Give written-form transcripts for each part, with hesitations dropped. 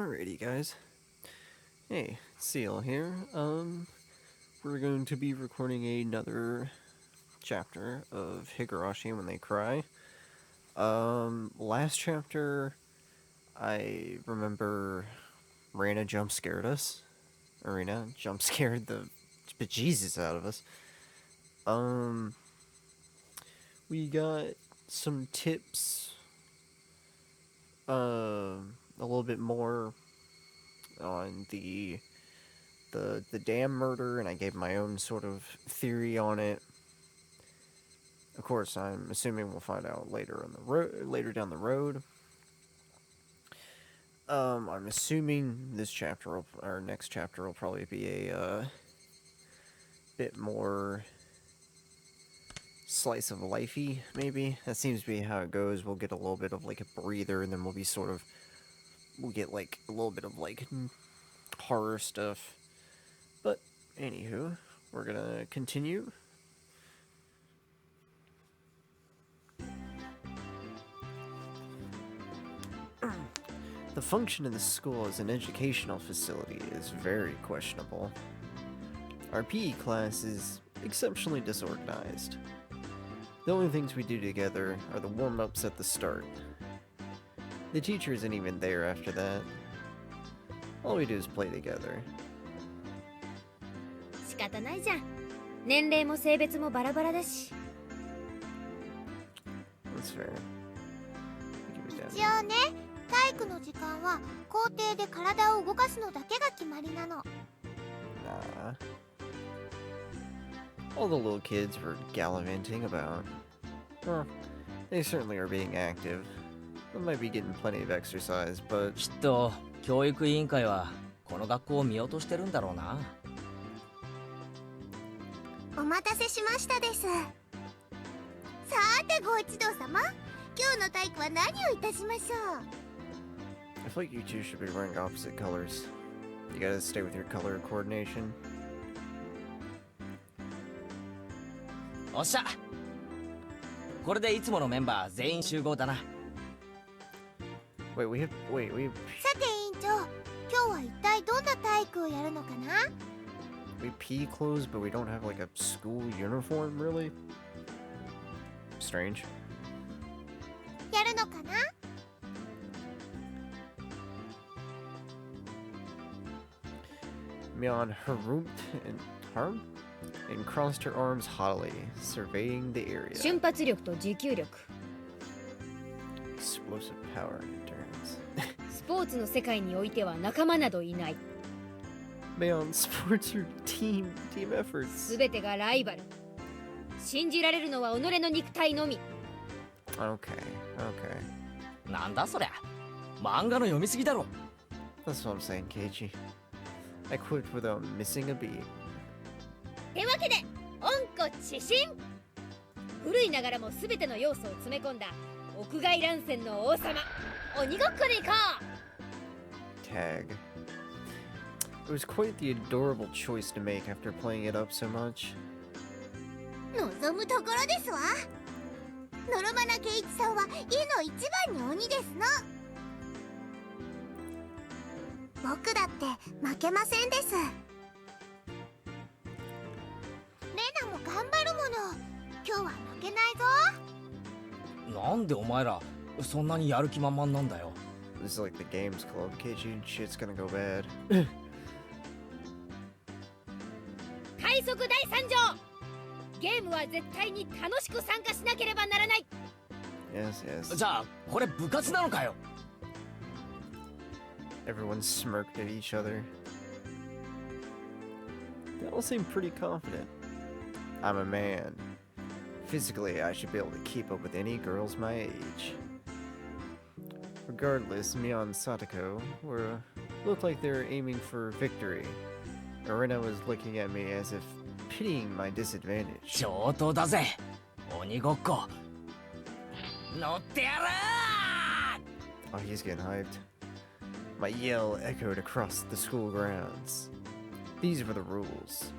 Alrighty, guys. Hey, Seal here. We're going to be recording another chapter of Higurashi When They Cry. Last chapter, I remember Rena jump scared us. Rena jump scared the bejesus out of us. We got some tips, a little bit more on the dam murder, and I gave my own sort of theory on it. Of course, I'm assuming we'll find out later down the road. I'm assuming this chapter, or next chapter, will probably be a bit more slice of lifey, maybe. That seems to be how it goes. We'll get a little bit of like a breather, and then we'll get like a little bit of like horror stuff. But anywho, we're gonna continue. The function of the school as an educational facility is very questionable. Our PE class is exceptionally disorganized. The only things we do together are the warm-ups at the start. The teacher isn't even there after that. All we do is play together. 仕方ないじゃん。年齢も性別もバラバラだし。That's fair. 一応ね、体育の時間は校庭で体を動かすのだけが決まりなの。Nah. All the little kids were gallivanting about. Well, they certainly are being active. They might be getting plenty of exercise, but... きっと教育委員会はこの学校を見落としてるんだろうな。お待たせしましたです。さてご一同様、今日の体育は何をいたしましょう。I feel like you two should be wearing opposite colors. You gotta stay with your color coordination. おっしゃ。これでいつものメンバー全員集合だな。Wait, we have... さて委員長、今日は一体どんな体育をやるのかな？ We PE clothes, but we don't have like a school uniform, really? Strange. やるのかな？ Myeon harumped and crossed her arms haughtily, surveying the area. 瞬発力と持久力。 Explosive power and endurance. スポーツの世界においては仲間などいない。 Myeon, sports are team efforts. すべてがライバル。信じられるのは己の肉体のみ。 Okay. なんだそりゃ。漫画の読みすぎだろ。 That's what I'm saying, Keiichi. I quit without missing a beat. てわけで、温故知新。古いながらもすべての要素を詰め込んだ屋外乱戦の王様、鬼ごっこで行こう。 Tag. It was quite the adorable choice to make after playing it up so much. 望むところですわ。のろまな圭一さんは家の一番に鬼ですの。僕だって負けませんです。レナも頑張るもの。今日は負けないぞ。なんでお前らそんなにやる気満々なんだよ。 This is like the games club, Keiichi. Shit's gonna go bad. 快速第3条。ゲームは絶対に楽しく参加しなければならない。 Yes. じゃあこれ部活なのかよ。 Everyone smirked at each other. They all seemed pretty confident. I'm a man. Physically, I should be able to keep up with any girls my age. Regardless, Myeon and Satoko looked like they were aiming for victory. Rena was looking at me as if pitying my disadvantage. 上等だぜ。鬼ごっこ。乗ってやるー。 Oh, he's getting hyped. My yell echoed across the school grounds. These were the rules.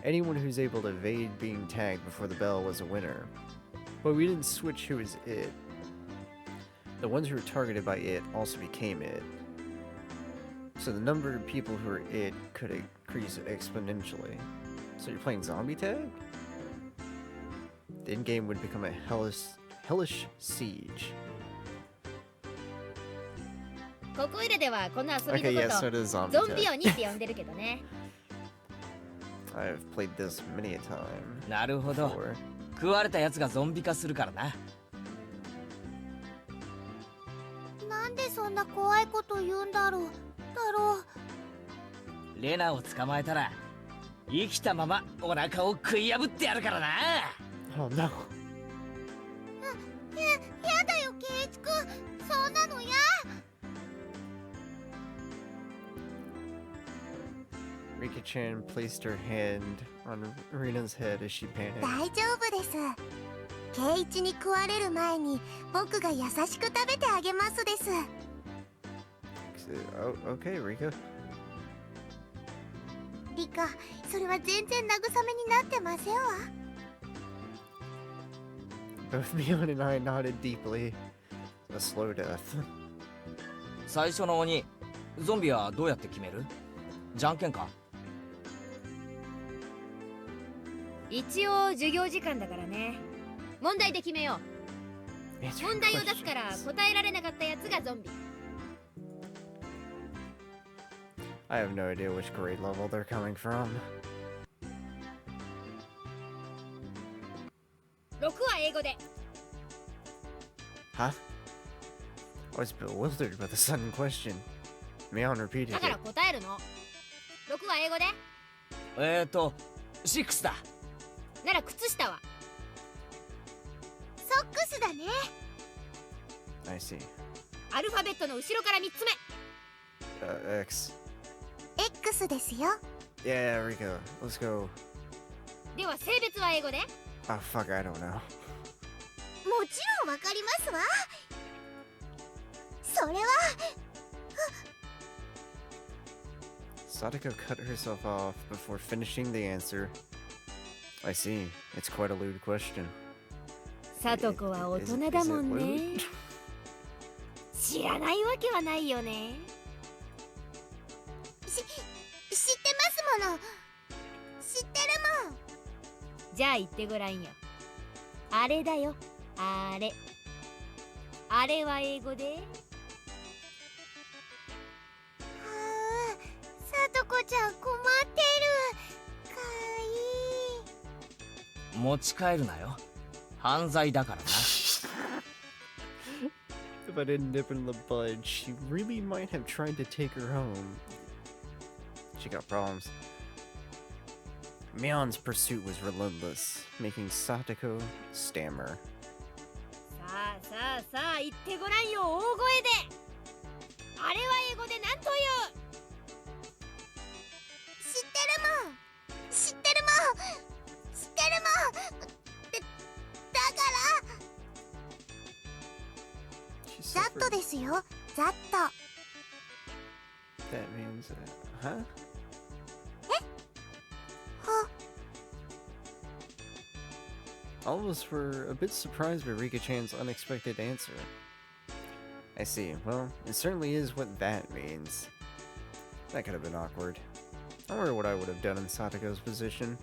Anyone who's able to evade being tagged before the bell was a winner. But we didn't switch who was it. The ones who were targeted by it also became it. So the number of people who are it could increase exponentially. So you're playing zombie tag? The end game would become a hellish siege. ここいらではこの遊び Okay, の yeah, こ so と does zombie ゾンビ tag. 鬼って呼んでるけどね。I've played this many a time なるほど。 before. 食われたやつがゾンビ化するからな。なんでそんな怖いこと言うんだろう。レナを捕まえたら生きたままお腹を食い破ってやるからな。 Oh no. やだよケイチくん、そんなのや。Rika-chan placed her hand on Rena's head as she panicked. 大丈夫です。ケイチに食われる前に僕が優しく食べてあげますです。 Oh, okay, Rika. リカ、それは全然慰めになってませんわ。 Both Mion and I nodded deeply. A slow death. 最初の鬼、ゾンビはどうやって決める？じゃんけんか？一応授業時間だからね。問題で決めよう。 Answer 問題を出すから questions. 答えられなかったやつがゾンビ。 I have no idea which grade level they're coming from. 6は英語で。 Huh? I was bewildered by the sudden question. Mion repeated だから it. 答えるの。6は英語で。 6だ。なら靴下は。ソックスだね。 I see. アルファベットの後ろから3つ目。 X. X ですよ。 Yeah, Rika. Let's go. では性別は英語で。 Oh, fuck, I don't know. もちろんわかりますわ。それは Sadako cut herself off before finishing the answer. I see. It's quite a lewd question. さとこは大人だもん Is it ね。 lewd? 知らないわけはないよね。知ってますもの。知ってるもん。じゃあ言ってごらんよ。あれだよ、あれ。あれは英語で。はあ、さとこちゃん困ってる。かわいい。持ち帰るなよ。犯罪だからな。 If I didn't nip in the bud, she really might have tried to take her home. She got problems. Mion's pursuit was relentless, making Satoko stammer. さあさあさあ言ってごらんよ、大声で。あれは英語で何という？知ってるもん。知ってるもん。知ってるもん。だから She ザッ suffered. トですよ。ザット。 That means, huh? は All of us were a bit surprised by Rika-chan's unexpected answer. I see. Well, it certainly is what that means. That could have been awkward. I wonder what I would have done in Satoko's position.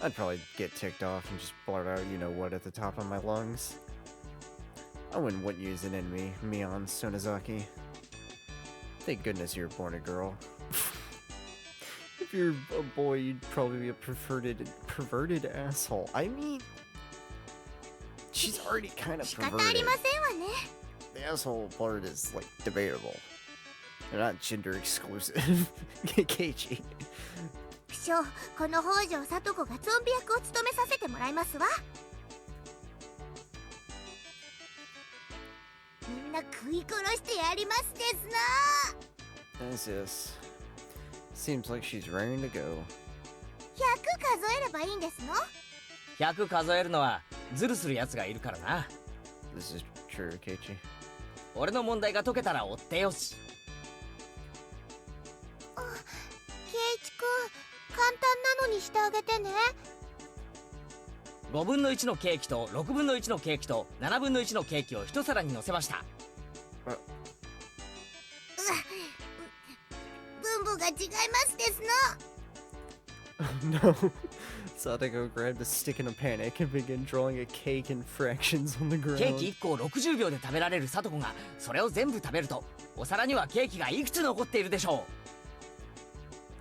I'd probably get ticked off and just blurt out you-know-what at the top of my lungs. I wouldn't want you as an enemy, Mion Sonozaki. Thank goodness you're born a girl. If you're a boy, you'd probably be a perverted asshole. I mean, she's already kind of 仕方あ perverted. りませんわね。 The asshole part is, like, debatable. They're not gender exclusive. Keiichi. 不詳、この北条さと子がゾンビ役を務めさせてもらいますわ。みんな食い殺してやりますですな。 Yes. Seems like she's raring to go. 100数えればいいんですの？ 100数えるのはズルするやつがいるからな。 This is true, Keiichi. 俺の問題が解けたら追ってよし。ケイチくん、簡単なのにしてあげてね。5分の1のケーキと6分の1のケーキと7分の1のケーキを一皿に乗せました。ますですの。 Oh no. Sadako grabbed a stick in a panic and began drawing a cake in fractions on the ケーキ ground. 1個を60秒で食べられるサトコがそれを全部食べるとお皿にはケーキがいくつ残っているでしょ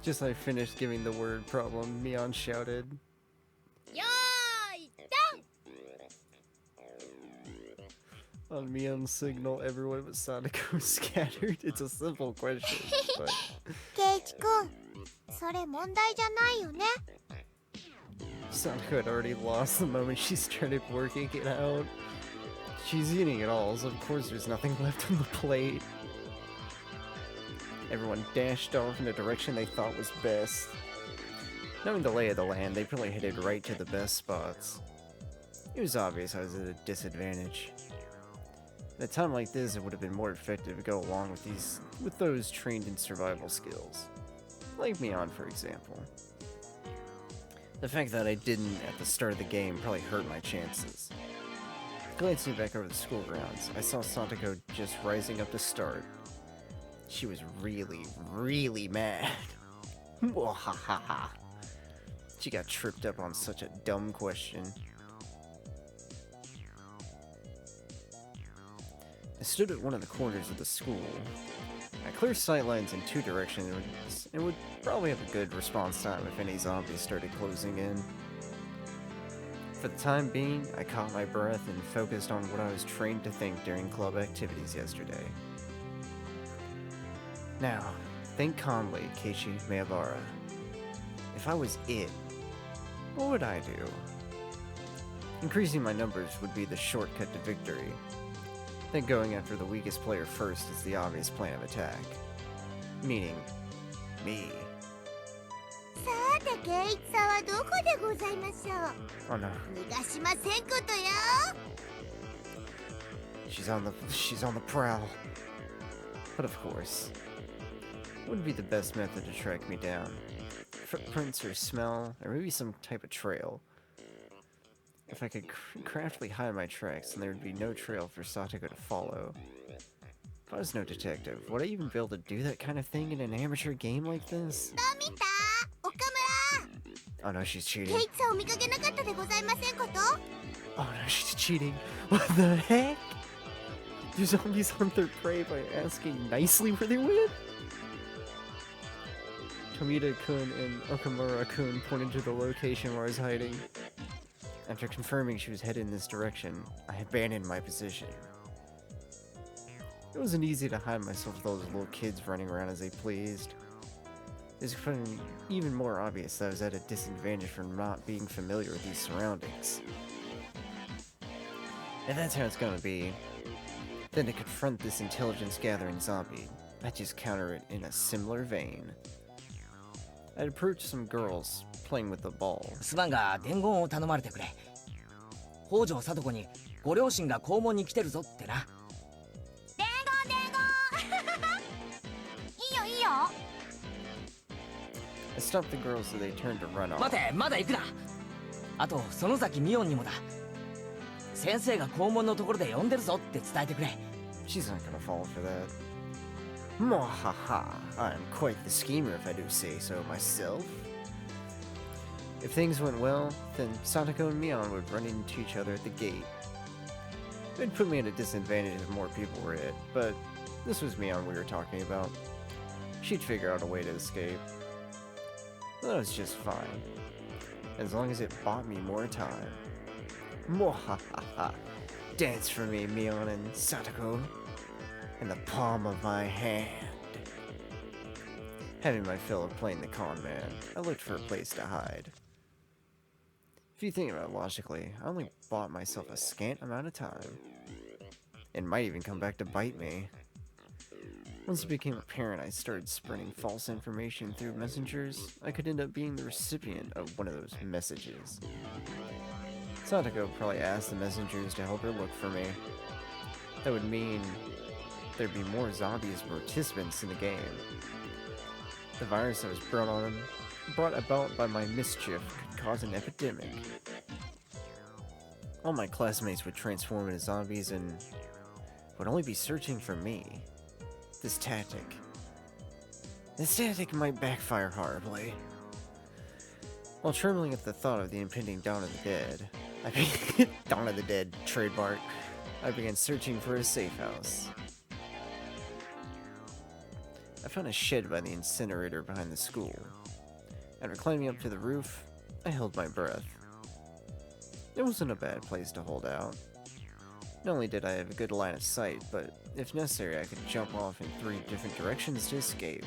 Just as I finished giving the word problem, Mion shouted. よーいドン On Mion's signal, everyone but Sadako scattered. It's a simple question, but ケイチくん、それ問題じゃないよね。 Sadako had already lost the moment she started working it out. She's eating it all, so of course there's nothing left on the plate. Everyone dashed off in the direction they thought was best. Knowing the lay of the land, they probably headed right to the best spots. It was obvious I was at a disadvantage. At a time like this, it would have been more effective to go along with those trained in survival skills. Like Mion, for example. The fact that I didn't at the start of the game probably hurt my chances. Glancing back over the school grounds, I saw Sadako just rising up to start. She was really, really mad. Mwahaha. She got tripped up on such a dumb question. I stood at one of the corners of the school. I clear sightlines in two directions and would probably have a good response time if any zombies started closing in. For the time being, I caught my breath and focused on what I was trained to think during club activities yesterday. Now, think calmly, Keiichi Maebara. If I was it, what would I do? Increasing my numbers would be the shortcut to victory. Then going after the weakest player first is the obvious plan of attack. Meaning, me. さて、ケイチさんはどこでございましょう。 Oh no, 逃がしませんことよ。 she's on the prowl. But of course, what would be the best method to track me down? Footprints or smell, or maybe some type of trail. If I could craftily hide my tracks, then there would be no trail for Satoko to follow. If I was no detective, would I even be able to do that kind of thing in an amateur game like this? どう見た？岡村。 Oh no, she's ケ cheating. イチさんを見かけなかったでございませんこと？ Oh no, she's cheating. What the heck? Do zombies hunt their prey by asking nicely where they went? Tomita-kun and Okamura-kun pointed to the location where I was hiding. After confirming she was headed in this direction, I abandoned my position. It wasn't easy to hide myself with those little kids running around as they pleased. It was becoming even more obvious that I was at a disadvantage for not being familiar with these surroundings. If that's how it's gonna be, then to confront this intelligence-gathering zombie, I'd just counter it in a similar vein. I'd approach some girls playing with the ball. すまんが伝言を頼まれてくれ。北条聡子にご両親が校門に来てるぞってな。伝言いいよいいよ。 I stopped the girls so they turned to run off. 待て、まだ行くな。あと園崎美音にもだ。先生が校門のところで呼んでるぞって伝えてくれ。She's not gonna fall for that. Mwahaha, I'm quite the schemer if I do say so myself. If things went well, then Satoko and Mion would run into each other at the gate. It'd put me at a disadvantage if more people were it, but this was Mion we were talking about. She'd figure out a way to escape. That was just fine, as long as it bought me more time. Mwahaha, dance for me, Mion and Satoko. In the palm of my hand. Having my fill of playing the con man, I looked for a place to hide. If you think about it logically, I only bought myself a scant amount of time. It might even come back to bite me. Once it became apparent I started spreading false information through messengers, I could end up being the recipient of one of those messages. Satoko probably asked the messengers to help her look for me. That would mean there'd be more zombies as participants in the game. The virus that was brought about by my mischief could cause an epidemic. All my classmates would transform into zombies and would only be searching for me. This tactic This tactic might backfire horribly. While trembling at the thought of the impending Dawn of the Dead, Dawn of the Dead trademark, I began searching for a safe house. I found a shed by the incinerator behind the school. After climbing up to the roof, I held my breath. It wasn't a bad place to hold out. Not only did I have a good line of sight, but if necessary I could jump off in 3 different directions to escape.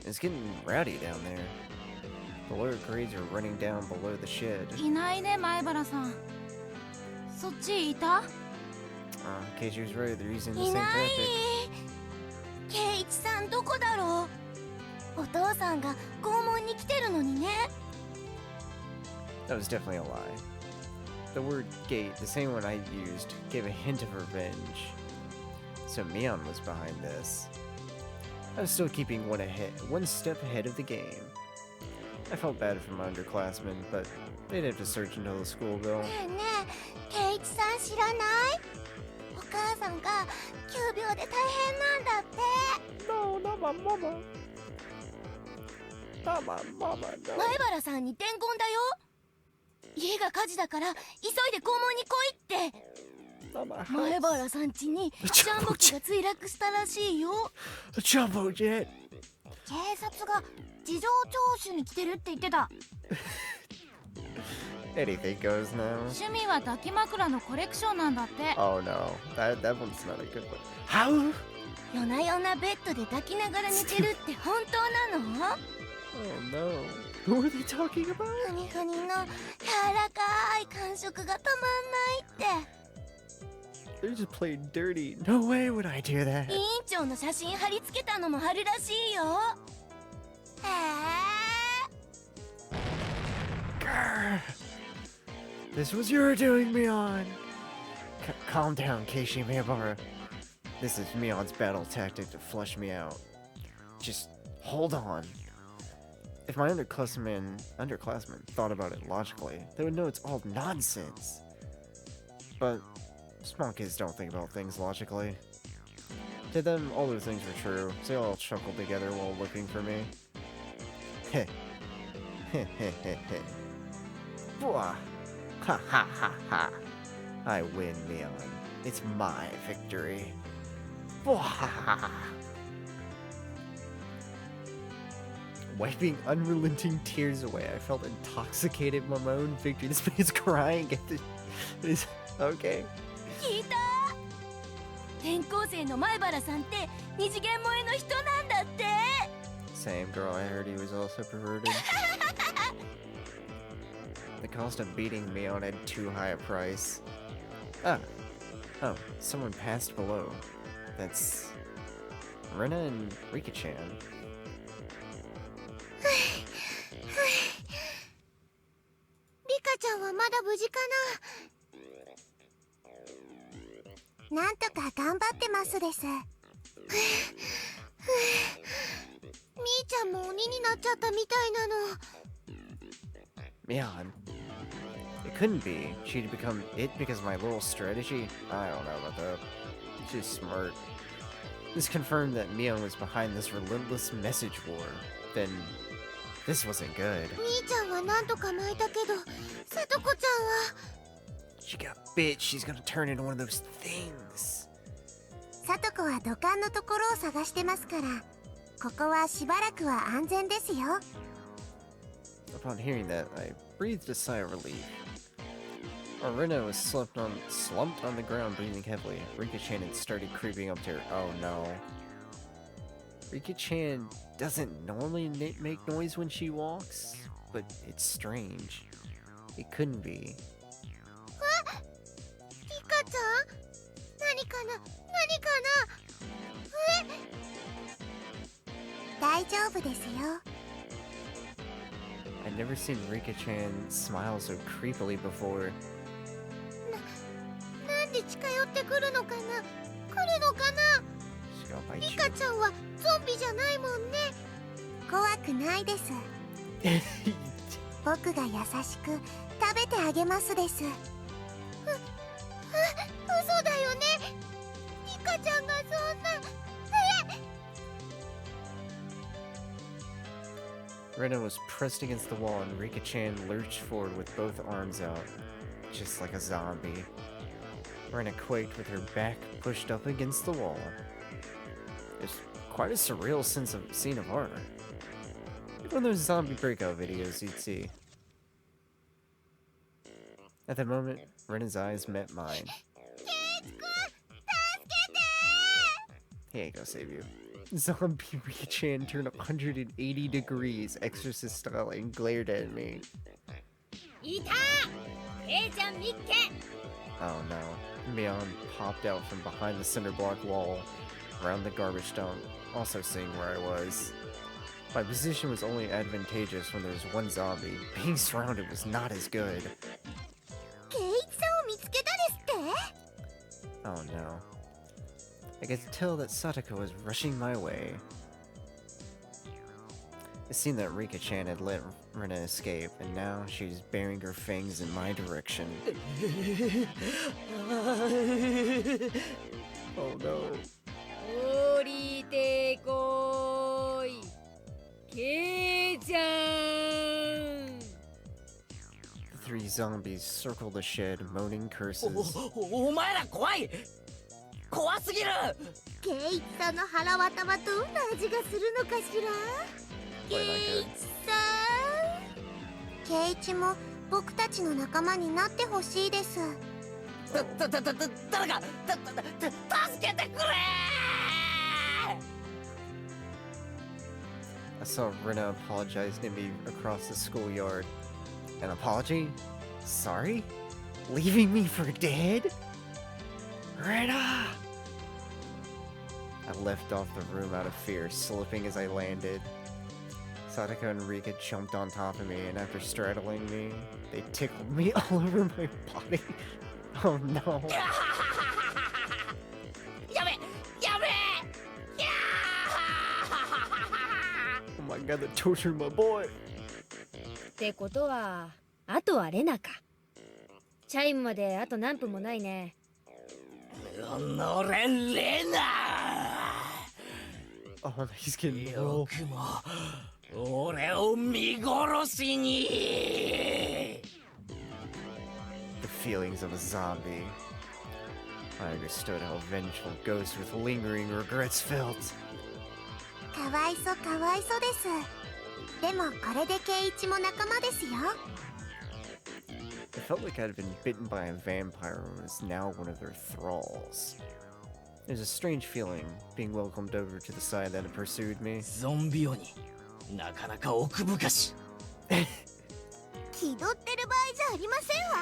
It's getting rowdy down there. The lower grades are running down below the shed. いないね、前原さん。そっちいた？ In case you was right, they're using the い same ない。 tactic. 圭一さんどこだろう？お父さんが拷問に来てるのにね。That was definitely a lie. The word gate, the same one I used, gave a hint of revenge. So Mion was behind this. I was still keeping one step ahead of the game. I felt bad for my underclassmen, but they'd have to search until the school bell. ねえねえ、圭一さん知らない？お母さんが急病で大変なんだって。 No, not my mama. Not my mama, no. 前原さんに伝言だよ。家が火事だから急いで校門に来いって。 Not my 前 house. 原さん家にジャンボ機が墜落したらしいよ。 A jumbo jet. 警察が事情聴取に来てるって言ってた。 Anything goes now. 趣味は抱き枕のコレクションなんだって。 Oh no, that one's not a good one. How? 夜な夜なベッドで抱きながら寝てるって本当なの？ Oh no. Who are they talking about? ふにふにの柔らかい感触がたまんないって。 They're just playing dirty. No way would I do that. 委員長の写真貼り付けたのも貼るらしいよ。へえ。 Grr. This was your doing, Mion. Calm down, Keishi Miyabara. This is Mion's battle tactic to flush me out. Just hold on. If my underclassmen thought about it logically, they would know it's all nonsense. But small kids don't think about things logically. To them, all those things were true, so they all chuckled together while looking for me. Heh. Heh heh heh heh. Bwah. Ha ha ha ha. I win, Mion. It's my victory. Bwah. Wiping unrelenting tears away, I felt intoxicated by my own victory. This man's crying at the... It's... Okay. 聞いた？転校生の前原さんって二次元萌えの人なんだって。 Same girl, I heard he was also perverted. The cost of beating Mion had too high a price. Ah. Oh, someone passed below. That's... Rena and Rika-chan. リカちゃんはまだ無事かな。なんとか頑張ってますです。みーちゃんも鬼になっちゃったみたいなの。 Mion. It couldn't be. She'd become it because of my little strategy? I don't know about that. She's smart. This confirmed that Mion was behind this relentless message war. Then, this wasn't good. みーちゃんはなんとか巻いたけど、さとこちゃんは。 She got bit. She's gonna turn into one of those things. さとこは土管のところを探してますから、ここはしばらくは安全ですよ。 Upon hearing that, I breathed a sigh of relief. Rena was slumped on the ground, breathing heavily. Rika-chan had started creeping up to her. Oh no. Rika-chan doesn't normally make noise when she walks, but it's strange. It couldn't be. リカちゃん？何かな？何かな？大丈夫ですよ。 I'd never seen Rika-chan smile so creepily before. なんで近寄ってくるのかな？来るのかな？ She's gonna bite リ you. カちゃんはゾンビじゃないもんね。怖くないです。僕が優しく食べてあげますです。嘘だよね。リカちゃんがそんな。Rena was pressed against the wall and Rika-chan lurched forward with both arms out, just like a zombie. Rena quaked with her back pushed up against the wall. It's quite a surreal scene of horror. Like one of those zombie breakout videos you'd see. At that moment, Rena's eyes met mine. He ain't gonna save you. Zombie Rika-chan turned 180 degrees, exorcist style, and glared at me. Oh no. Mion popped out from behind the cinder block wall, around the garbage dump, also seeing where I was. My position was only advantageous when there was one zombie. Being surrounded was not as good. Oh no. I could tell that Satoko was rushing my way. It seemed that Rika-chan had let Rena escape, and now she's baring her fangs in my direction. Oh no. The three zombies circle the shed, moaning curses. お前ら怖い怖すぎるケイチさんの腹渡はどんな味がするのかしら。ケイチさん。ケイチも僕たちの仲間になってほしいです。誰か助けてくれ I saw Rena apologize to me across the schoolyard. An apology? Sorry? Leaving me for dead? Rena! I left off the room out of fear, slipping as I landed. Sadako and Rika jumped on top of me, and after straddling me, they tickled me all over my body. Oh no. Oh my god, they tortured my boy. ってことは、あとはレナか。チャイムまであと何分もないね。のれレナ Oh, he's getting よ low. くも俺を見殺しに The feelings of a zombie. I understood how vengeful ghosts with lingering regrets felt. かわいそうかわいそうです。でもこれでケイチも仲間ですよ。It felt like I'd been bitten by a vampire and was now one of their thralls. It was a strange feeling, being welcomed over to the side that had pursued me. ゾンビ鬼なかなか奥深し気取ってる場合じゃありませんわ。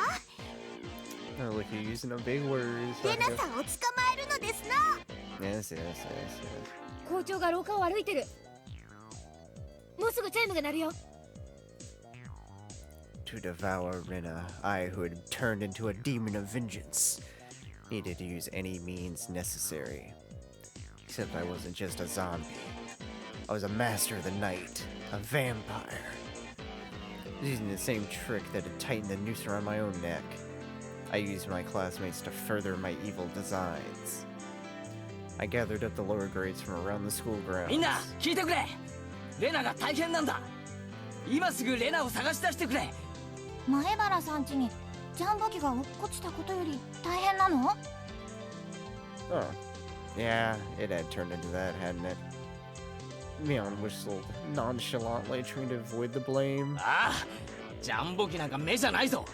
Oh, look, you're using a big words. レナさんを捕まえるのですな。 Yes, yes, yes, yes. 校長が廊下を歩いてる。もうすぐチャイムが鳴るよ。To devour Rena, I who had turned into a demon of vengeance, needed to use any means necessary. Except I wasn't just a zombie. I was a master of the night, a vampire. Using the same trick that had tightened the noose around my own neck, I used my classmates to further my evil designs. I gathered up the lower grades from around the school grounds. みんな聞いてくれレナが大変なんだ今すぐレナを探し出してくれ前原さん家にジャンボ機が落っこちたことより大変なの？ Oh. Yeah, it had turned into that, hadn't it? Mion whistled, nonchalantly trying to avoid the blame. ああジャンボ機なんか目じゃないぞ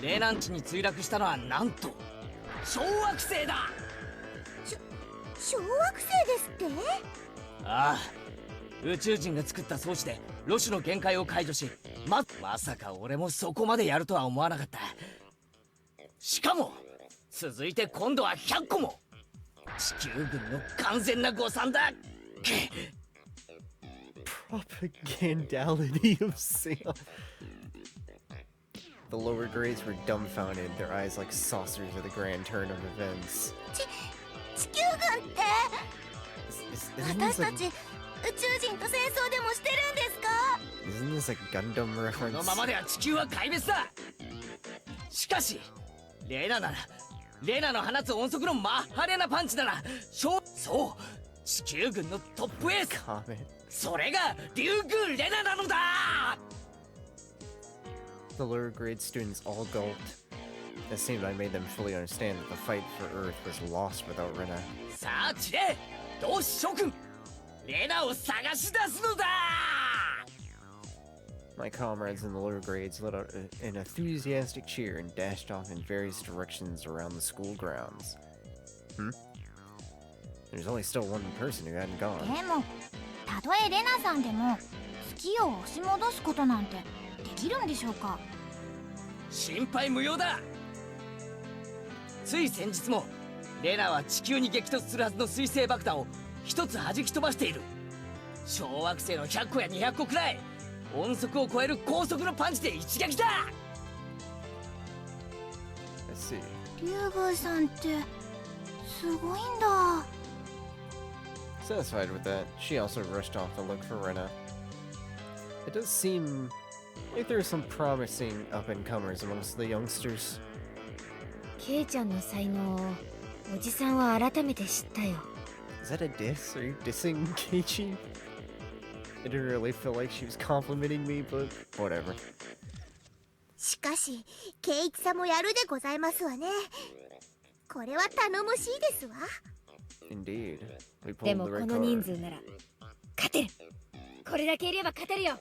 レナン地に墜落したのはなんと小惑星だ小惑星ですって？ああ宇宙人が作った装置でロシュの限界を解除しまさか俺もそこまでやるとは思わなかったしかも続いて今度は100個も地球軍の完全な誤算だ Propagandality of Sam. The lower grades were dumbfounded, their eyes like saucers at the grand turn of events. 地球軍って Isn't 私 this た like, ち宇宙人と戦争でもしてるんですか？ isn't this like Gundam この reference? ままでは地球は壊滅だしかしレナならレナの放つ音速のマッハレナパンチならそう地球軍のトップエース Comment. それが竜宮レナなのだ。 The lower grade students all gulped. It seemed I made them fully understand that the fight for Earth was lost without Rena. さあチレ同志諸君レナを探し出すのだ。 My comrades in the lower grades let out an enthusiastic cheer and dashed off in various directions around the school grounds. There's only still one person who hadn't gone. でもたとえレナさんでも月を押し戻すことなんてできるんでしょうか。心配無用だ。つい先日もレナは地球に激突するはずの水星爆弾を一つ弾き飛ばしている。小惑星の100個や200個くらい音速を超える高速のパンチで一撃だ。 Let's see. 竜宮さんってすごいんだ。 Satisfied with that, she also rushed off to look for Rena. It does seem like there are some promising up-and-comers amongst the youngsters. ケイちゃんの才能をおじさんは改めて知ったよ。 Is that a diss? Are you dissing Keiichi? It didn't really feel like she was complimenting me, but whatever. しかしケイイチさんもやるでございますわね。これは頼もしいですわ。 Indeed. We で pulled も the こ right の人 card. 数なら勝てる。これだけいれば勝てるよ。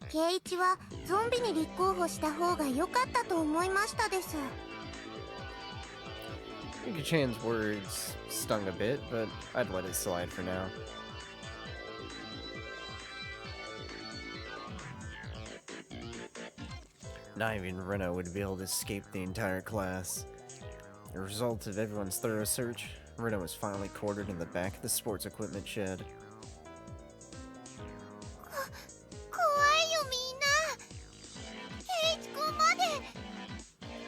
ケイイチはゾンビに立候補した方が良かったと思いましたです。 Rika-chan's words stung a bit, but I'd let it slide for now. Not even Rena would be able to escape the entire class. As a result of everyone's thorough search, Rena was finally quartered in the back of the sports equipment shed. 怖いよみんな。ケイイチ君まで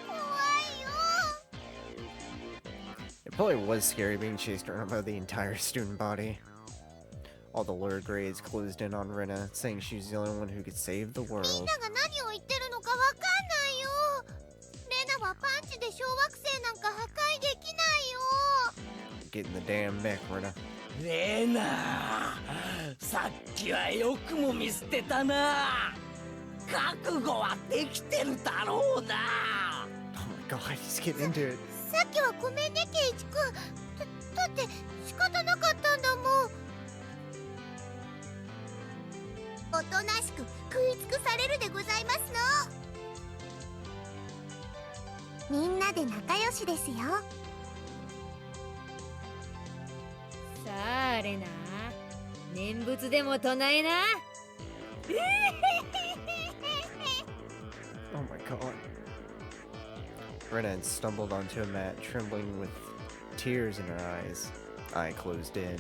怖いよ。 It probably was scary being chased around by the entire student body. All the lower grades closed in on Rena, saying she's the only one who could save the みん world. なが何を言ってるのかわかんないよ。レナはパンチで小惑星なんか破壊できないよ。 Get in the damn mech, Rena. レナさっきはよくも見捨てたな。覚悟はできてるだろうな。 Oh my god, he's getting into it. さっきはごめんねケイイチ君。だって仕方なかったんだもん。おとなしく食い尽くされるでございますの。みんなで仲良しですよ。さあレナ、念仏でも唱えな。 Oh my god. Rena had stumbled onto a mat, trembling with tears in her eyes. I closed in.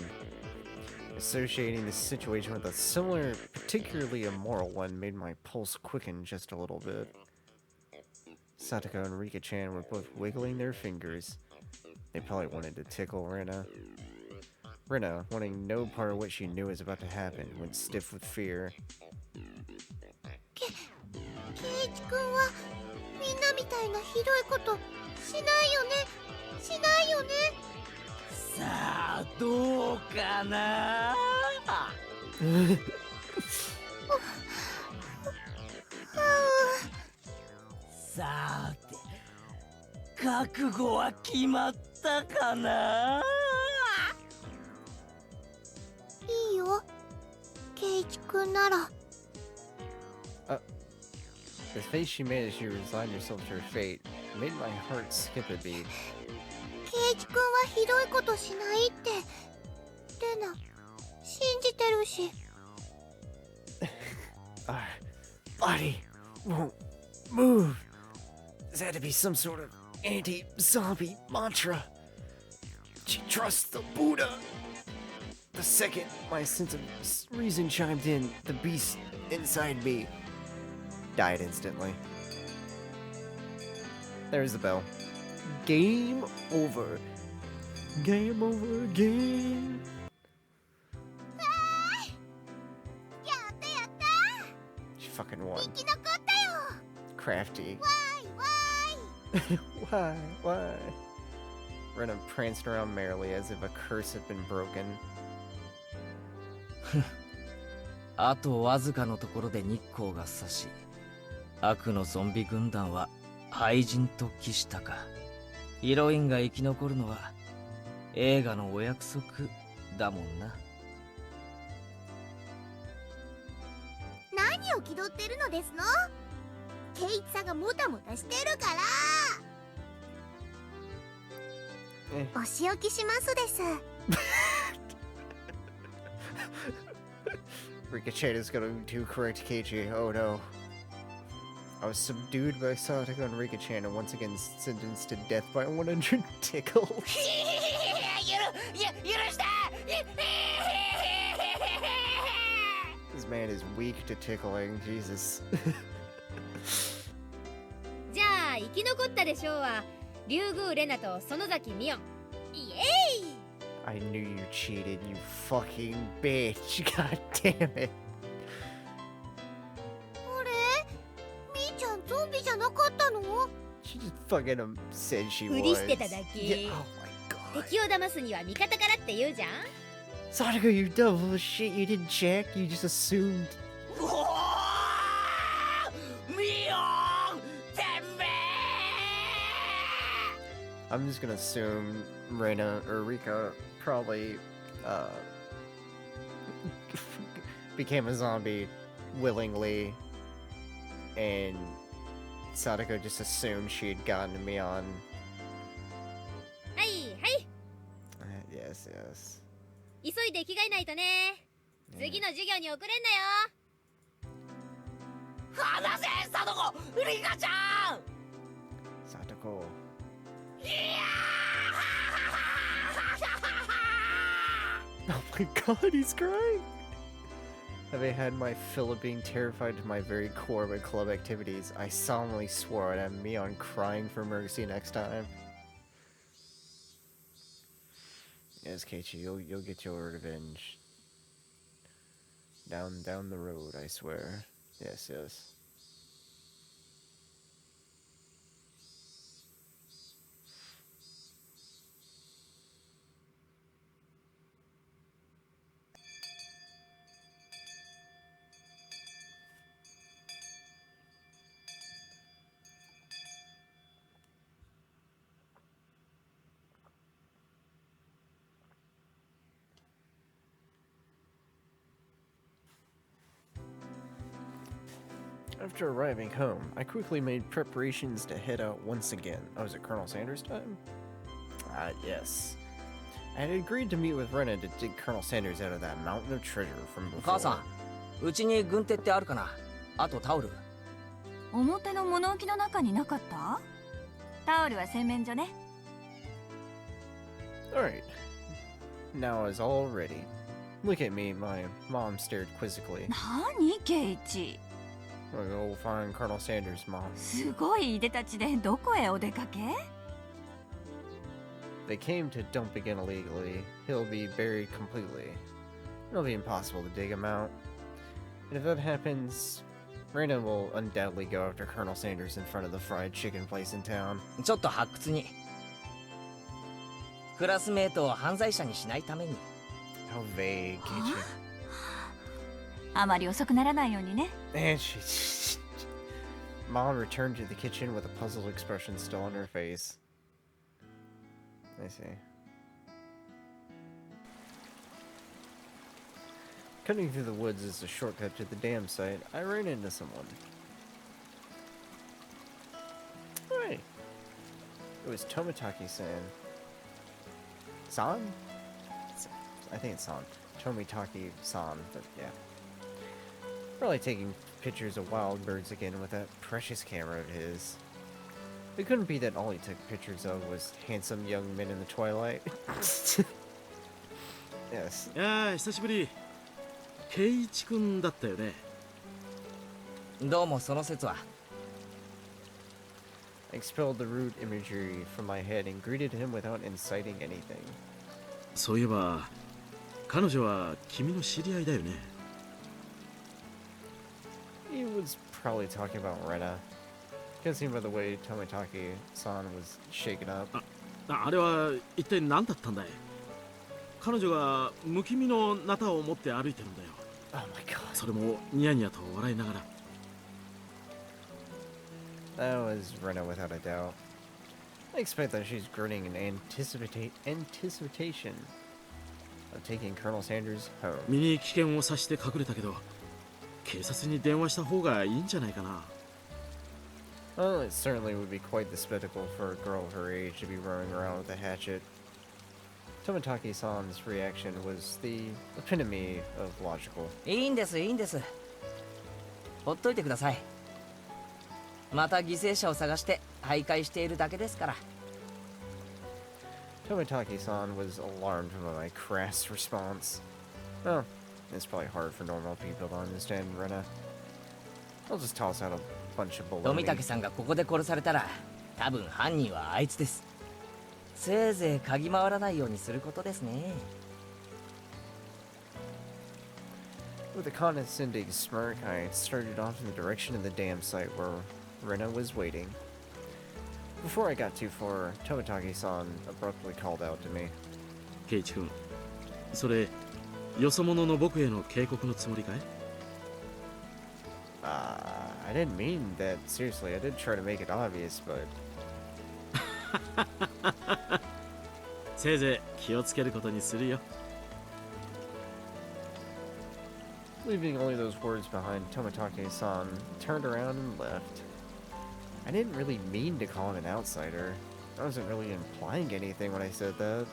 Associating this situation with a similar, particularly immoral one made my pulse quicken just a little bit. Satoko and Rika-chan were both wiggling their fingers. They probably wanted to tickle Rena. Rena, wanting no part of what she knew was about to happen, went stiff with fear. ケイイチ君はみんなみたいなひどいことしないよね。しないよね。さあどうかな。さて覚悟は決まったかな。いいよケイイチ君なら。 The face she made as she resigned herself to her fate made my heart skip a beat. ケイイチ君はひどいことしないってレナ信じてるし。 Our body won't move. This had to be some sort of anti-zombie mantra. She trusts the Buddha. The second my sense of reason chimed in, the beast inside me died instantly. There's the bell. Game over. Game over again. やったやった。 She fucking won. 生き残ったよ。 Crafty. わーいわーい。 Why? Why? Rena pranced around merrily as if a curse had been broken. あとわずかのところで日光が差し、悪のゾンビ軍団は廃人と帰したか。ヒロインが生き残るのは映画のお約束だもんな。何を気取ってるのですの？ケイチさんがもたもたしてるから。お仕置きしますです。Ricochet is gonna do correct Keiichi. Oh no. I was subdued by Satoko and Ricochet and once again sentenced to death by 100 tickles. This man is weak to tickling. Jesus. じゃあ生き残ったでしょうは竜宮レナと園崎美音。イエーイ。 I knew you cheated, you fucking bitch. God damn it. あれ？みーちゃんゾンビじゃなかったの？ She just fucking said she ふり was. してただけ。 Yeah, oh my god. 敵を騙すには味方からって言うじゃん。 Satoko, you double shit. You didn't check. You just assumed. ミオンてめえ I'm just gonna assume Rena or Rika probably became a zombie willingly, and Sadako just assumed she had gotten to me on. はいはい。 Yes, yes. 急いで着替えないとね。次の授業に遅れんなよ。離せサトコリカちゃん Sadako. いや Oh my god, he's crying! Having had my fill of being terrified to my very core by club activities, I solemnly swore I'd have me on crying for mercy next time. Yes, Keiichi, you'll get your revenge. Down the road, I swear. Yes, yes. After arriving home, I quickly made preparations to head out once again. Oh, is it Colonel Sanders' time? Ah, yes. I had agreed to meet with Rena to dig Colonel Sanders out of that mountain of treasure from before. 母さんうちに軍手ってあるかなあとタオル表の物置の中になかった？タオルは洗面所ね。 Alright. Now is all ready. Look at me, my mom stared quizzically. 何ケイチ？ We'll go find Colonel Sanders, Mom. すごいいでたちでどこへお出かけ？ They came to dump again illegally. He'll be buried completely. It'll be impossible to dig him out. And if that happens, Rena will undoubtedly go after Colonel Sanders in front of the fried chicken place in town. ちょっと発掘にクラスメートを犯罪者にしないために How vague, Keiichi. あまり遅くならないようにね。 And Mom returned to the kitchen with a puzzled expression still on her face. I see. Cutting through the woods is a shortcut to the dam site. I ran into someone. Hey! It was Tomitaki-san. San? I think it's San. Tomitaki-san, but yeah. Probably taking pictures of wild birds again with that precious camera of his. It couldn't be that all he took pictures of was handsome young men in the twilight. Yes. やあ久しぶり。ケイイチ君だったよね。どうもその説は I expelled the rude imagery from my head and greeted him without inciting anything. そういえば彼女は君の知り合いだよね。He was probably talking about Rena. Judging by the way Tomitaki-san was shaken up. あれは一体何だったんだい。彼女が不気味のナタを持って歩いてるんだよ。 Oh my god. それもニヤニヤと笑いながら。 That was Rena without a doubt. I expect that she's grinning in anticipation of taking Colonel Sanders home. 身に危険を察して隠れたけど、警察に電話した方がいいんじゃないかな。 Well, it certainly would be quite the spectacle for a girl of her age to be running around with a hatchet. Tomitaki-san's reaction was the epitome of logical. いいんです、いいんです。ほっといてください。また犠牲者を探して徘徊しているだけですから。 Tomitaki-san was alarmed by my crass response. Well, it's probably hard for normal people to understand, Rena. I'll just toss out a bunch of 富 baloney. 武さんがここで殺されたら、多分犯人はあいつです。せいぜい嗅ぎ回らないようにすることですね。 With a condescending smirk, I started off in the direction of the dam site where Rena was waiting. Before I got too far, Tomitaki-san abruptly called out to me. ケイチ君、それよそ者の僕への警告のつもりかい？ I didn't mean that seriously. I did try to make it obvious, but せいぜい気をつけることにするよ。 leaving only those words behind, Tomitake-san turned around and left. I didn't really mean to call him an outsider. I wasn't really implying anything when I said that.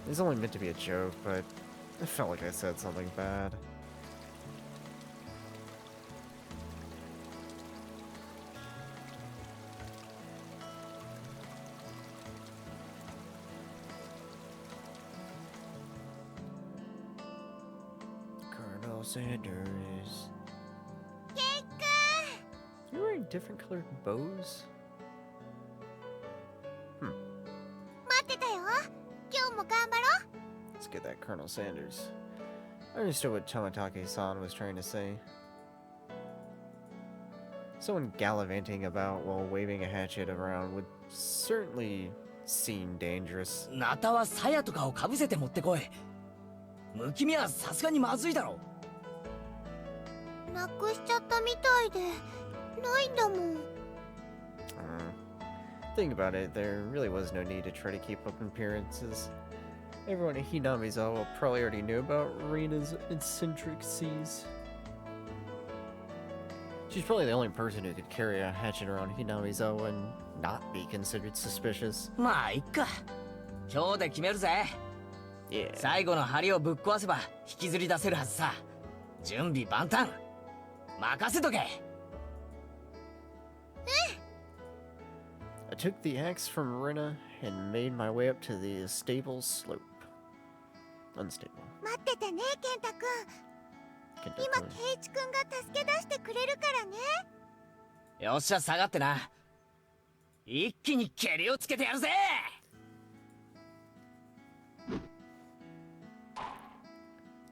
It was only meant to be a joke, but I felt like I said something bad. Colonel Sanders. You're wearing different colored bows? 待ってたよ。今日も頑張ろう。 Let's get that Colonel Sanders. I understood what Tomitake-san was trying to say. Someone gallivanting about while waving a hatchet around would certainly seem dangerous. ナタは鞘とかをかぶせて持ってこい。無気味はさすがにまずいだろう。なくしちゃったみたいで、ないんだもん。Think about it, there really was no need to try to keep up appearances. Everyone at Hinamizawa probably already knew about Rena's eccentricities. She's probably the only person who could carry a hatchet around Hinamizawa and not be considered suspicious. まあいっか。今日で決めるぜ。Yeah. 最後の針をぶっ壊せば引きずり出せるはずさ。準備万端。任せとけ。I took the axe from Rena and made my way up to the stable slope. Unstable. 待っててね、ケンタくん。今、ケイチくんが助け出してくれるからね。よっしゃ、下がってな。一気にケリをつけてやるぜ。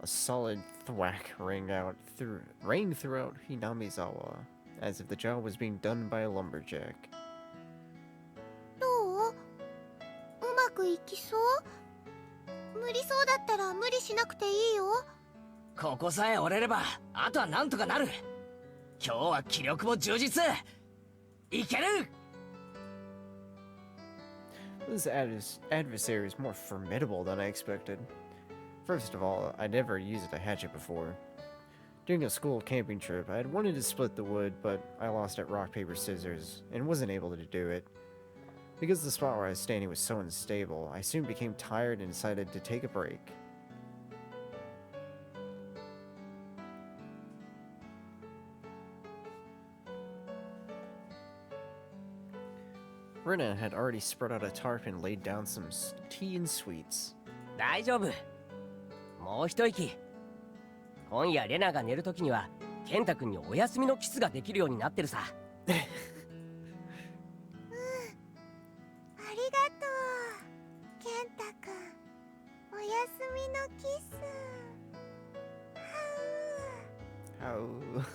A solid thwack rang throughout Hinamizawa, as if the job was being done by a lumberjack. どう？うまくいきそう？無理そうだったら無理しなくていいよ。ここさえ折れれば、あとはなんとかなる。今日は気力も充実。いける！ This adversary is more formidable than I expected. First of all, I never used a hatchet before. During a school camping trip, I had wanted to split the wood, but I lost at rock, paper, scissors, and wasn't able to do it. Because the spot where I was standing was so unstable, I soon became tired and decided to take a break. Rena had already spread out a tarp and laid down some tea and sweets. 大丈夫。もう一息。今夜レナが寝るときには、ケンタ君にお休みのキスができるようになってるさ。ありがとう、ケンタくん。おやすみのキ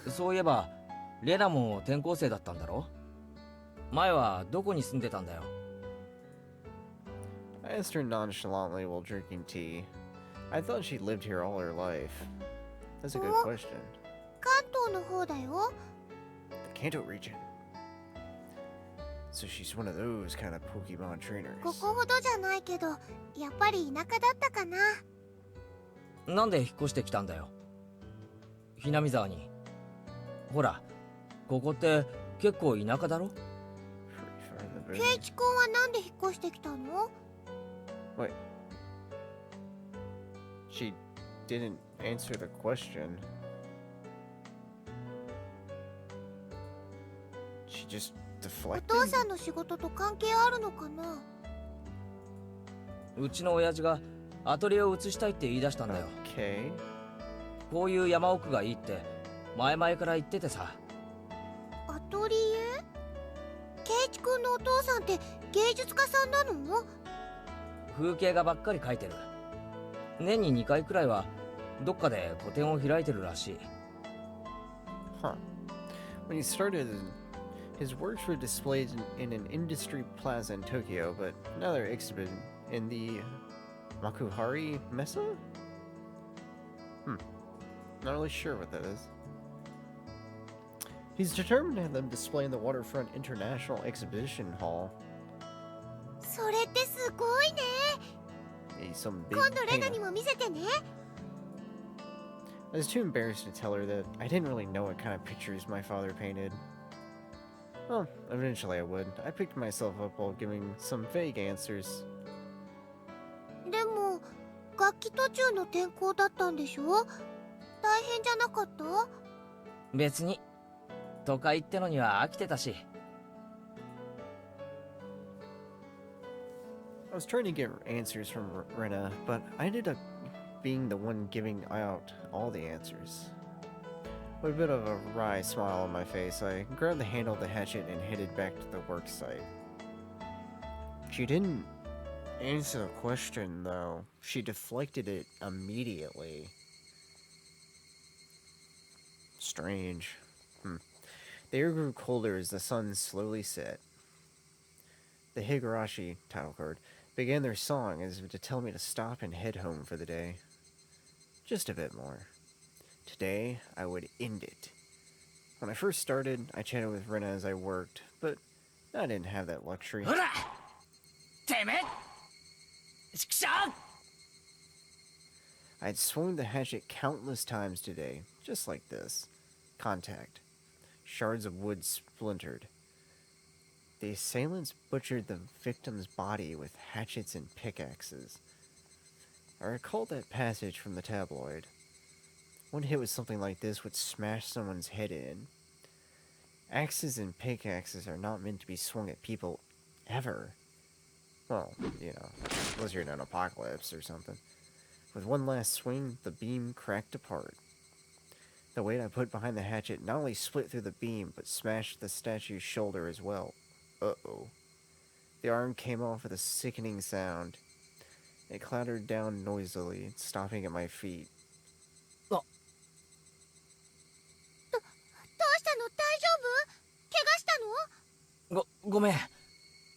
ス。そういえば、レナも転校生だったんだろ？前はどこに住んでたんだよ？ asked her nonchalantly while drinking tea. I thought she lived here all her life. That's a good question. 関東の方だよ。 The Kanto region. So she's one of those kind of Pokemon trainers. ここほどじゃないけど、やっぱり田舎だったかな。なんで引っ越してきたんだよ、ひなみ沢に。ほら、ここって結構田舎だろ。ケイチ君はなんで引っ越してきたの？ Wait. She didn't answer the question. She just お deflected. 父さんの仕事と関係あるのかな？うちの親父がアトリエを移したいって言い出したんだよ。 Okay. こういう山奥がいいって前々から言っててさ。アトリエ？ケイチ君のお父さんって芸術家さんなの？風景画ばっかり描いてる。年に2回くらいはどっかで個展を開いてるらしい。 Huh. When he started, his works were displayed in an industry plaza in Tokyo, but now they're exhibited in the Makuhari Mesa? Not really sure what that is. He's determined to have them display in the Waterfront International Exhibition Hall. それってすごいね。 He's some big 今度レナ painter. にも見せてね。 I was too embarrassed to tell her that I didn't really know what kind of pictures my father painted. Well, eventually I would. I picked myself up while giving some vague answers. でも楽器途中の転校だったんでしょ？大変じゃなかった？別に都会ってのには飽きてたし。 I was trying to get answers from Rena, but I ended up being the one giving out all the answers. With a bit of a wry smile on my face, I grabbed the handle of the hatchet and headed back to the work site. She didn't answer the question, though. She deflected it immediately. Strange. The air grew colder as the sun slowly set. The Higurashi title card began their song as if to tell me to stop and head home for the day. Just a bit more. Today, I would end it. When I first started, I chatted with Rena as I worked, but I didn't have that luxury. ほら、てめえ、ちくしょう。 I'd swung the hatchet countless times today, just like this. Contact. Shards of wood splintered. The assailants butchered the victim's body with hatchets and pickaxes. I recalled that passage from the tabloid. One hit with something like this would smash someone's head in. Axes and pickaxes are not meant to be swung at people, ever. Well, you know, unless you're in an apocalypse or something. With one last swing, the beam cracked apart. The weight I put behind the hatchet not only split through the beam, but smashed the statue's shoulder as well. Uh-oh. The arm came off with a sickening sound. It clattered down noisily, stopping at my feet. どうしたの？大丈夫？怪我したの？ごめん、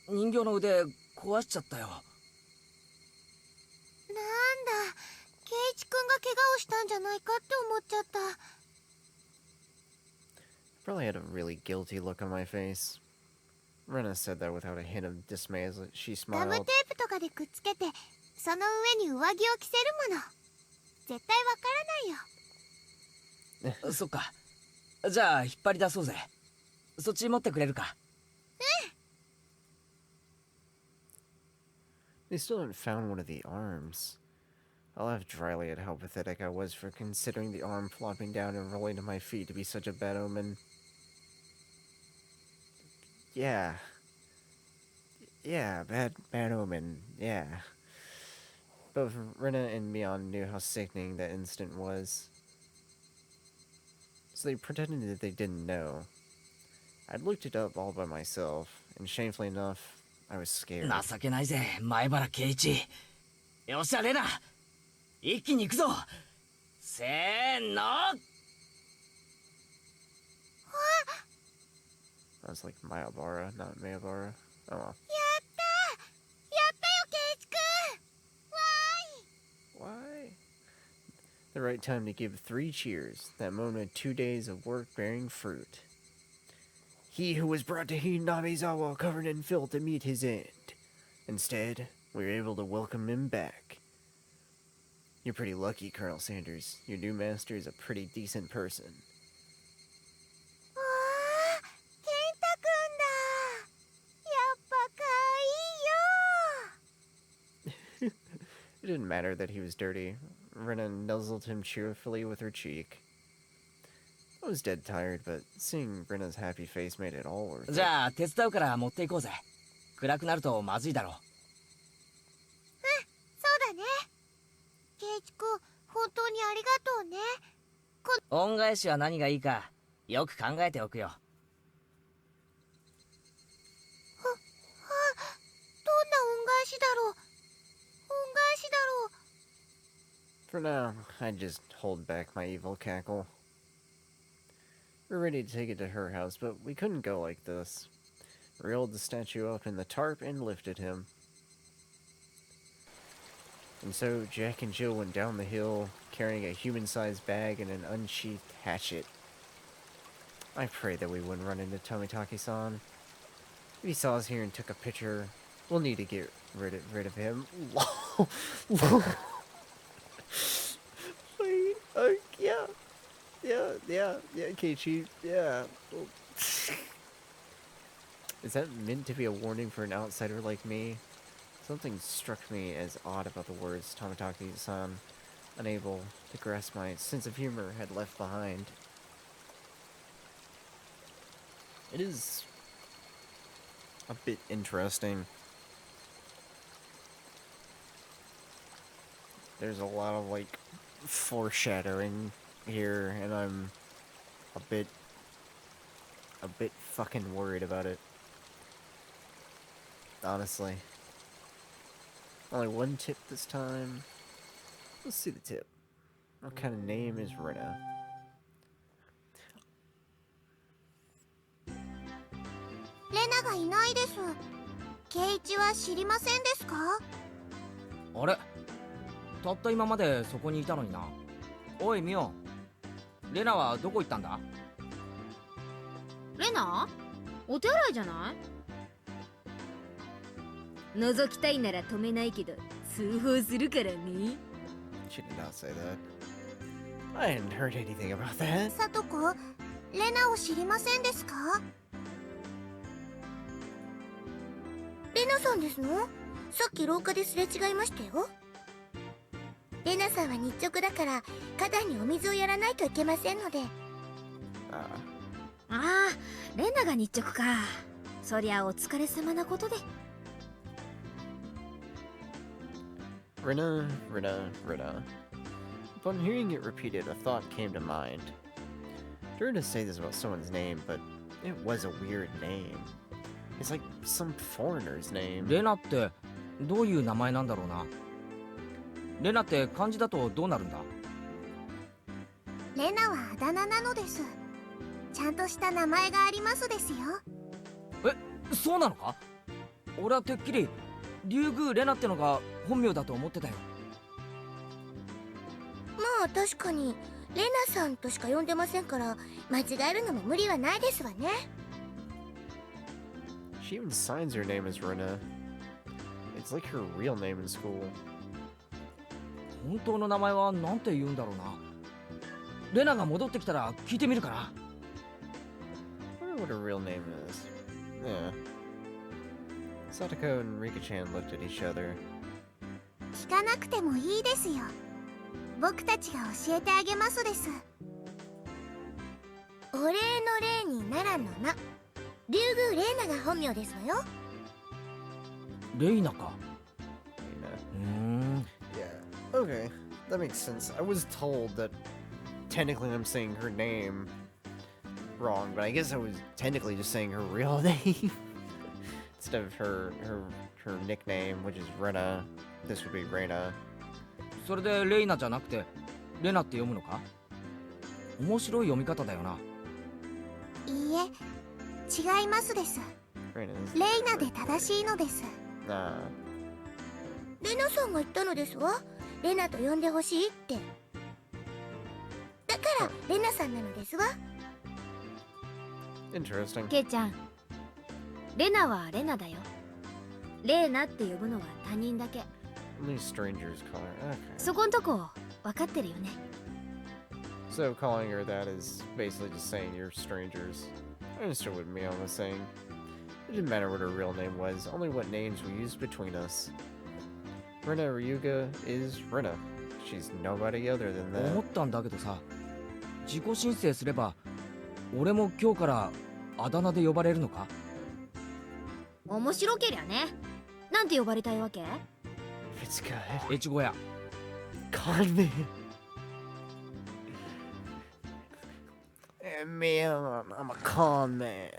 人形の腕壊しちゃったよ。なんだ、ケイチ君が怪我をしたんじゃないかって思っちゃった。 Probably had a really guilty look on my face. Rena said that without a hint of dismay as she ガム smiled. テープとかでくっつけて、その上に上着を着せるもの。絶対わからないよ。そっか。じゃあ引っ張り出そうぜ。そっち持ってくれるか。They still haven't found one of the arms. I laughed dryly at how pathetic I was for considering the arm flopping down and rolling to my feet to be such a bad omen. Yeah. Yeah, bad omen, yeah. Both Rena and Mion knew how sickening that incident was. So they pretended that they didn't know. I'd looked it up all by myself, and shamefully enough, I was scared. 情けないぜ、前原圭一。よっしゃ、レナ。一気に行くぞ。せーの。I was like Mayabara, not Mayabara. Oh well. やったよ、ケイチ君。The right time to give 3 cheers. That moment, 2 days of work bearing fruit. He who was brought to Hinabizawa covered in filth to meet his end. Instead, we were able to welcome him back. You're pretty lucky, Colonel Sanders. Your new master is a pretty decent person. わあ、健太くんだ。やっぱ可愛いよ。 It didn't matter that he was dirty. Rena nuzzled him cheerfully with her cheek. I was dead tired, but seeing Rena's happy face made it all worth it. じゃあ手伝うから持っていこうぜ。暗くなるとまずいだろう。そうだね。ケイチくん、本当にありがとうね。恩返しは何がいいかよく考えておくよ。どんな恩返しだろう。恩返しだろう。 For now, I'd just hold back my evil cackle. We're ready to take it to her house, but we couldn't go like this. We rolled the statue up in the tarp and lifted him. And so Jack and Jill went down the hill, carrying a human-sized bag and an unsheathed hatchet. I prayed that we wouldn't run into Tomitaki-san. If he saw us here and took a picture, we'll need to get rid of him. Wait, yeah, Keiichi, yeah. Is that meant to be a warning for an outsider like me? Something struck me as odd about the words Tomitaki-san, unable to grasp my sense of humor, had left behind. It is a bit interesting. There's a lot of, like, foreshadowing here, and I'm a bit fucking worried about it. Honestly. Only one tip this time. Let's see the tip. What kind of name is Rena? Rena がいないです。ケイチは知りませんですか？あれ、たった今までそこにいたのにな。おいミオ、レナはどこ行ったんだ？レナ？お手洗いじゃない？覗きたいなら止めないけど通報するからね。 She did not say that. I hadn't heard anything about that. さとこ、レナを知りませんですか？レナさんですの？さっき廊下ですれ違いましたよ。レナさんは日直だから花壇にお水をやらないといけませんので。ああ、レナが日直か。そりゃお疲れ様なことで。Rena. Upon hearing it repeated, a thought came to mind. I heard to say this about someone's name, but it was a weird name. It's like some foreigner's name. レナってどういう名前なんだろうな。レナって漢字だとどうなるんだ？レナはあだ名なのです。ちゃんとした名前がありますですよ。え、そうなのか？俺はてっきり竜宮レナってのが本名だと思ってたよ。まあ確かにレナさんとしか呼んでませんから間違えるのも無理はないですわね。She even signs her name as Rena. It's like her real name in school. 本当の名前はなんて言うんだろうな。レナが戻ってきたら聞いてみるかな。I wonder what her real name is. Yeah. Satoko and Rika-chan looked at each other. 聞かなくてもいいですよ。僕たちが教えてあげますです。お礼の礼にならんのな。竜宮レイナが本名ですわよ。レイナか。Yeah. Okay. That makes sense. I was told that technically I'm saying her name wrong, but I guess I was technically just saying her real name. Instead of her nickname, which is Rena, this would be Rena. それでレイナじゃなくてレナって読むのか？面白い読み方だよな。いいえ、違いますです。 Rena's レイナで正しいのです。レナさんが言ったのですわ。レナと呼んでほしいって。からレナさんなのですわ。 Interesting. ケイちゃん、レナはレナだよ。レーナって呼ぶのは他人だけ。 Only strangers call her. Okay. そこんとこ分かってるよね。 So calling her that is basically just saying you're strangers. I understood what Mion was saying. It didn't matter what her real name was, only what names we used between us. Rena Ryuga is Rena. She's nobody other than 思っ that. たんだけどさ、自己申請すれば俺も今日からあだ名で呼ばれるのか？面白けりゃね。なんて呼ばれたいわけ？ If it's good. 越後屋。 Con man. Man, I'm a con man.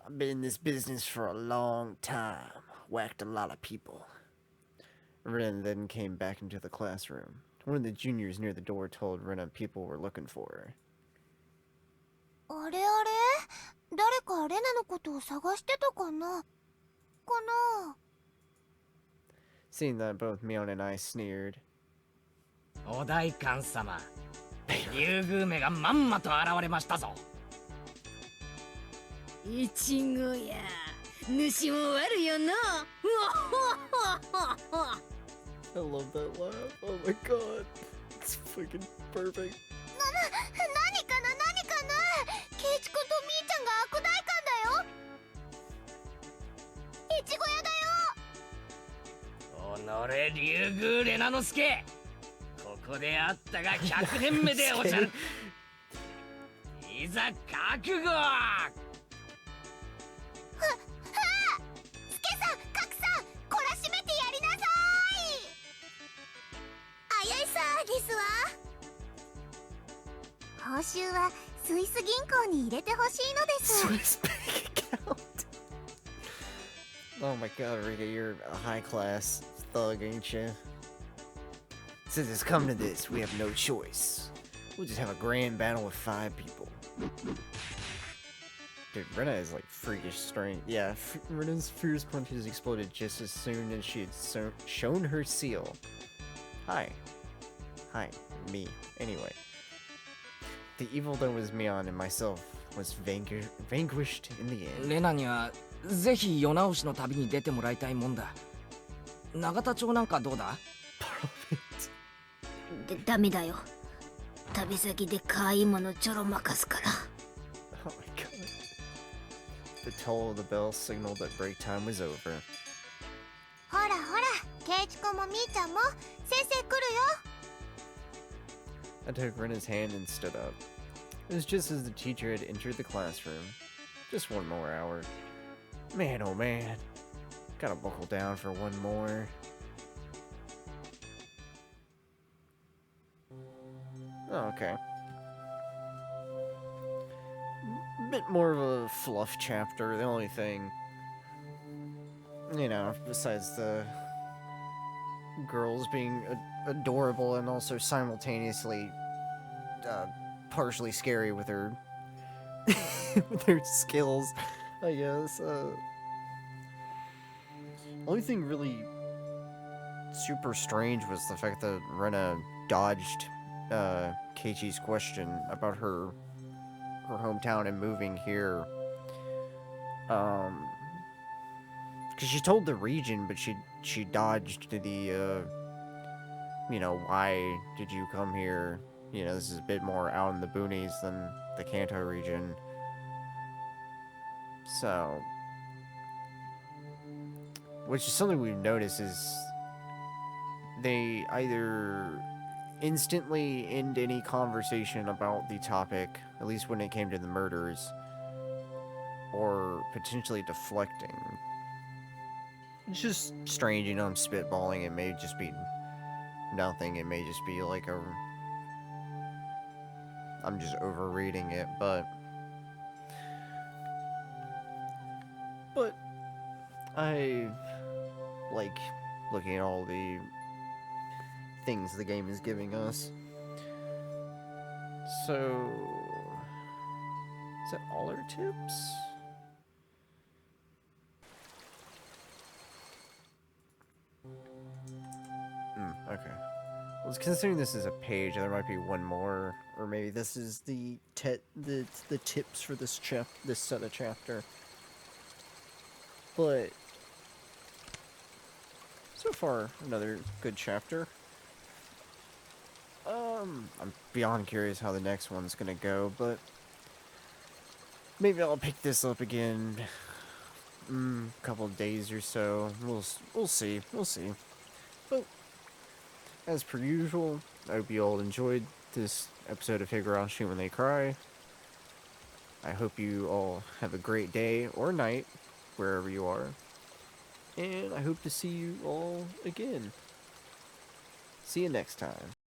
I've been in this business for a long time. Whacked a lot of people. Ren then came back into the classroom. One of the juniors near the door told Rena people were looking for her. あれあれ、誰かレナのことを探してたかなかな。 Seeing that, both Mion and I sneered. お代官様、竜宮めがまんまと現れましたぞ。いちごや、主も悪よな。 I love that laugh. Oh my god. It's fucking perfect. 何かな何かな。ケイチ君とみーちゃんが悪代官だよ。いちご屋だよ。おのれ竜宮レナの助、ここであったが100年目でおじゃる。いざ覚悟。スケさん、カクさん、懲らしめてやりなさい。あやいさですわ。報酬はスイス銀行に入れてほしいのです。 Swiss bank account. Oh my god, Rika, you're a high class thug, ain't you? Since it's come to this, we have no choice. We'll just have a grand battle with 5 people. Dude, Rena is like freakish strength. Yeah, Rena's fierce punches exploded just as soon as she had shown her seal. Hi. Hi, me. Anyway. The evil that was Mion and myself was vanquished in the end. レナにはぜひ世直しの旅に出てもらいたいもんだ。永田町なんかどうだ？ダメだよ。旅先で買い物ちょろまかすから。 Oh my god. The toll of the bell signaled that break time was over. ほらほら、ケイチ君もみーちゃんも先生来るよ。 I took Rena's hand and stood up. It was just as the teacher had entered the classroom. Just one more hour. Man, oh man. Gotta buckle down for one more. Oh, okay. Bit more of a fluff chapter. The only thing, you know, besides the girls being adorable and also simultaneously partially scary with her with her skills, I guess. Only thing really super strange was the fact that Rena dodged Keiichi's question about her hometown and moving here. Because she told the region, but she dodged the you know, why did you come here? You know, this is a bit more out in the boonies than the Kanto region. So, which is something we've noticed is they either instantly end any conversation about the topic, at least when it came to the murders, or potentially deflecting. It's just strange, you know, I'm spitballing. It may just be nothing. It may just be like I'm just overreading it, but I like looking at all the things the game is giving us. So, is that all our tips? Okay. Well, considering this is a page, there might be one more, or maybe this is the tips for this set of chapter. But so far, another good chapter. I'm beyond curious how the next one's gonna go, but maybe I'll pick this up again. A couple of days or so. We'll see. We'll see. But as per usual, I hope you all enjoyed this episode of Higurashi When They Cry. I hope you all have a great day or night, wherever you are. And I hope to see you all again. See you next time.